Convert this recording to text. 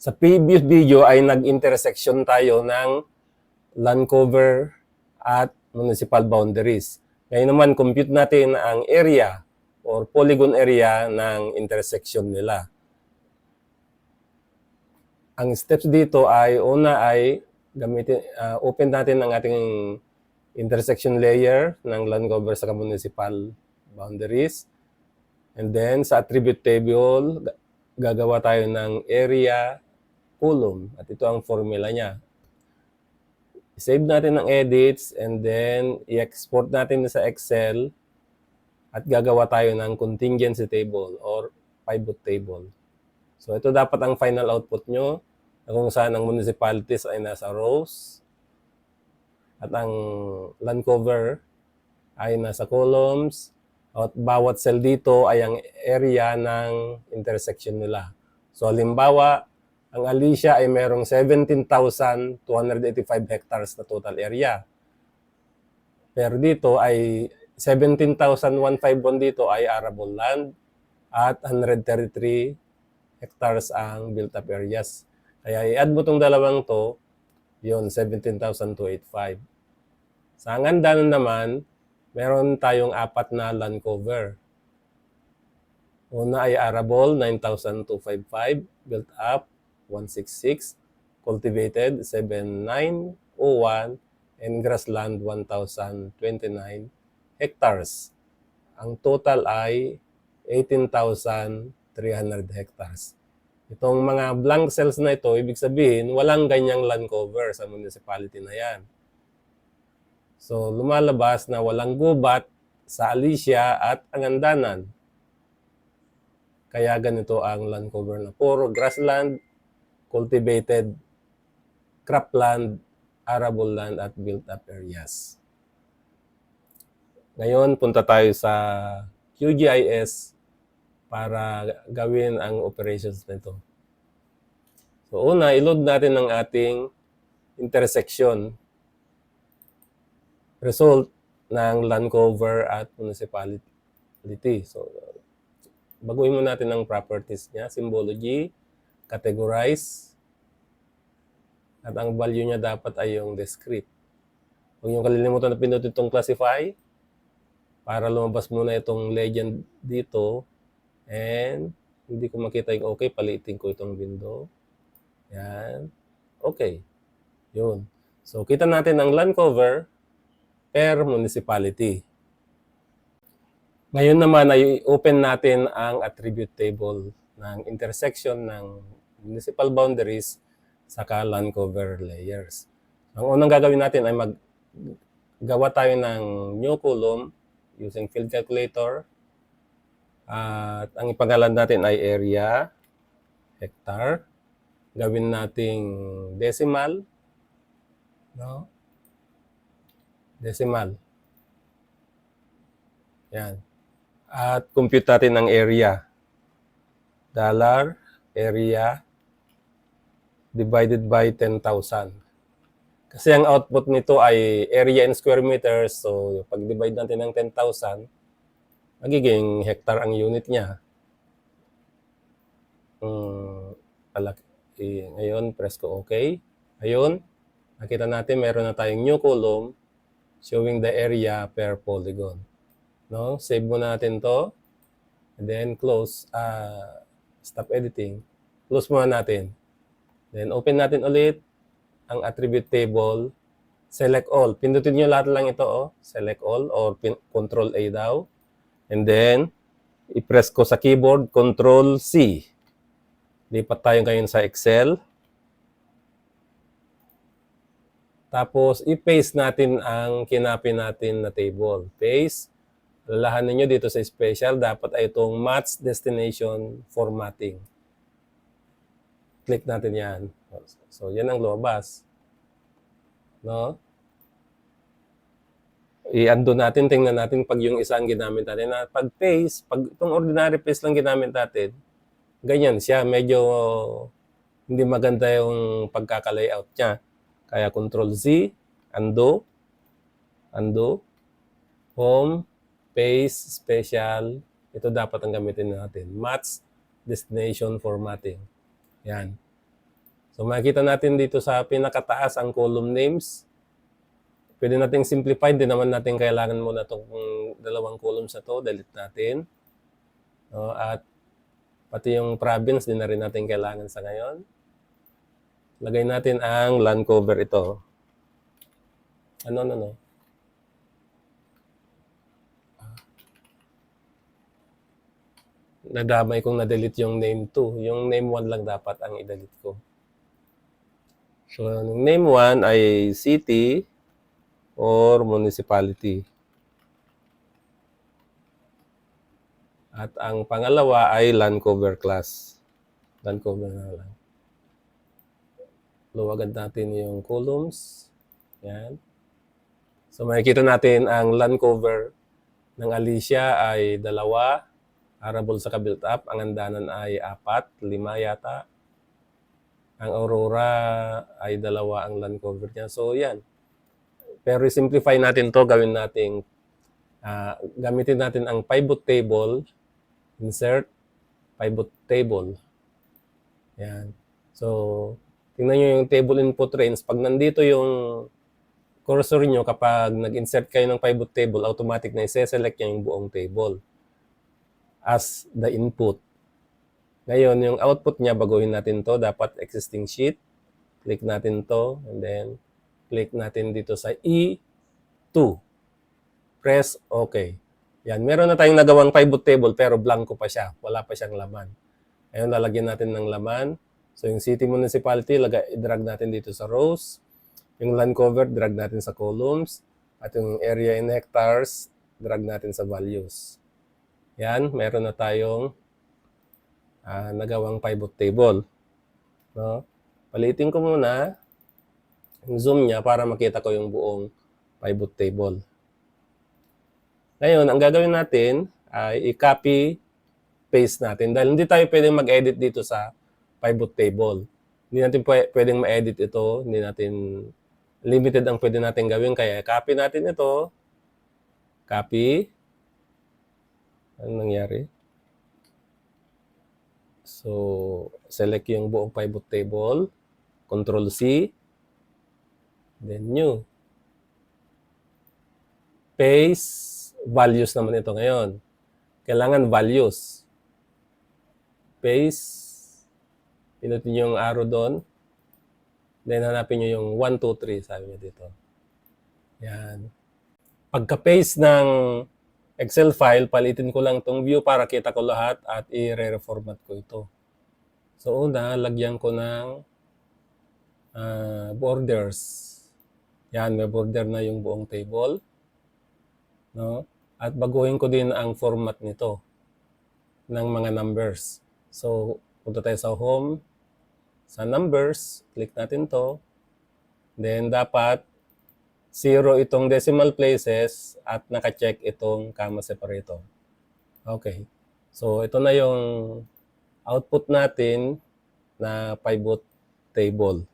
Sa previous video ay nag-intersection tayo ng Landcover at municipal boundaries. Ngayon naman, compute natin ang area or polygon area ng intersection nila. Ang steps dito ay, una ay gamitin, open natin ang ating intersection layer ng Landcover sa municipal boundaries. And then, sa attribute table, gagawa tayo ng area column. At ito ang formula niya. Save natin ang edits and then i-export natin sa Excel at gagawa tayo ng contingency table or pivot table. So ito dapat ang final output nyo na kung saan ang municipalities ay nasa rows at ang Landcover ay nasa columns at bawat cell dito ay ang area ng intersection nila. So halimbawa, ang Alicia ay merong 17,285 hectares na total area. Pero dito ay 17,151 dito ay arable land at 133 hectares ang built-up areas. Kaya i-add mo itong dalawang to, yun, 17,285. Sa Angandanon naman, meron tayong 4 na Landcover. Una ay arable, 9,255, built up, 166, cultivated, 7,901, and grassland, 1,029 hectares. Ang total ay 18,300 hectares. Itong mga blank cells na ito, ibig sabihin, walang ganyang Landcover sa municipality na yan. So, lumalabas na walang gubat sa Alicia at Angandanan. Kaya ganito ang Landcover na puro grassland, cultivated, cropland, arable land, at built-up areas. Ngayon, punta tayo sa QGIS para gawin ang operations nito. So, una, i-load natin ang ating intersection result ng Landcover at municipality. So, baguhin mo natin ang properties niya, symbology, categorize, at ang value niya dapat ay yung discrete. Huwag niyong kalilimutan na pinutin itong classify para lumabas muna itong legend dito. And hindi ko makita yung okay, paliitin ko itong window. Yan. Okay. Yun. So, kita natin ang Landcover per municipality. Ngayon naman ay open natin ang attribute table ng intersection ng municipal boundaries saka Landcover layers. Ang unang gagawin natin ay maggawa tayo ng new column using field calculator. At ang ipangalan natin ay area, hectare. Gawin nating decimal. No? Decimal. Yan. At compute natin ang area. Dollar, area, divided by 10,000. Kasi ang output nito ay area in square meters. So, pag divide natin ng 10,000, magiging hectare ang unit niya. Ngayon, press ko OK. Ngayon, nakita natin meron na tayong new column showing the area per polygon. No? Save muna natin to. And then close, stop editing. Close muna natin. Then open natin ulit ang attribute table. Select all. Pindutin nyo lahat lang ito. Oh. Select all or Control A daw. And then, i-press ko sa keyboard, Control C. Lipat tayo ngayon sa Excel. Tapos, i-paste natin ang kinapin natin na table. Paste. Lalahanin nyo dito sa special, dapat ay itong Match Destination Formatting. Click natin yan. So, yan ang lumabas. No? I-undo natin, tingnan natin pag yung isang ginamit natin. Pag paste, pag itong ordinary paste lang ginamit natin, ganyan siya. Medyo hindi maganda yung pagkaka-layout niya. Kaya Control Z, undo, home, paste, special. Ito dapat ang gamitin natin. Match Destination Formatting. Yan. So makikita natin dito sa pinakataas ang column names. Pwede nating simplify, din naman natin kailangan muna itong dalawang columns na to, delete natin. No? At pati yung province, din na rin natin kailangan sa ngayon. Lagay natin ang Landcover ito. Ano. Nadamay kong na-delete yung name 2. Yung name 1 lang dapat ang i-delete ko. So, name 1 ay city or municipality. At ang pangalawa ay Landcover class. Landcover na lang. Luwagan natin yung columns. Yan. So, makikita natin ang Landcover ng Alicia ay 2. Arable sa built up. Ang Andanan ay 4, 5 yata. Ang Aurora ay 2 ang Landcover niya. So, yan. Pero simplify natin to, gawin natin, gamitin natin ang PivotTable. Insert, PivotTable. Yan. So, tingnan nyo yung table input range. Pag nandito yung cursor nyo, kapag nag-insert kayo ng PivotTable, automatic na i-select niya yung buong table as the input. Ngayon, yung output niya, baguhin natin to. Dapat existing sheet. Click natin to. And then, click natin dito sa E2. Press OK. Yan. Meron na tayong nagawang PivotTable pero blanco pa siya. Wala pa siyang laman. Ngayon, lalagyan natin ng laman. So, yung city municipality, i-drag natin dito sa rows. Yung Landcover, drag natin sa columns. At yung area in hectares, drag natin sa values. Yan. Meron na tayong nagawang PivotTable. No? Palitin ko muna yung zoom niya para makita ko yung buong PivotTable. Ngayon, ang gagawin natin ay i-copy, paste natin. Dahil hindi tayo pwedeng mag-edit dito sa PivotTable. Hindi natin pwedeng ma-edit ito. Hindi natin, limited ang pwede natin gawin. Kaya copy natin ito. Copy. Anong nangyari? So, select yung buong PivotTable. Control C. Then new. Paste. Values naman ito ngayon. Kailangan values. Paste. Pinutin yung arrow doon. Then hanapin nyo yung 1, 2, 3. Sabi nyo dito. Yan. Pagka-paste ng Excel file, palitin ko lang itong view para kita ko lahat at i-reformat ko ito. So una, lagyan ko ng borders. Yan, may border na yung buong table. No? At baguhin ko din ang format nito ng mga numbers. So, punta tayo sa home, sa numbers, click natin to. Then, dapat 0 itong decimal places at naka-check itong comma separator. Okay. So, ito na yung output natin na pivot table.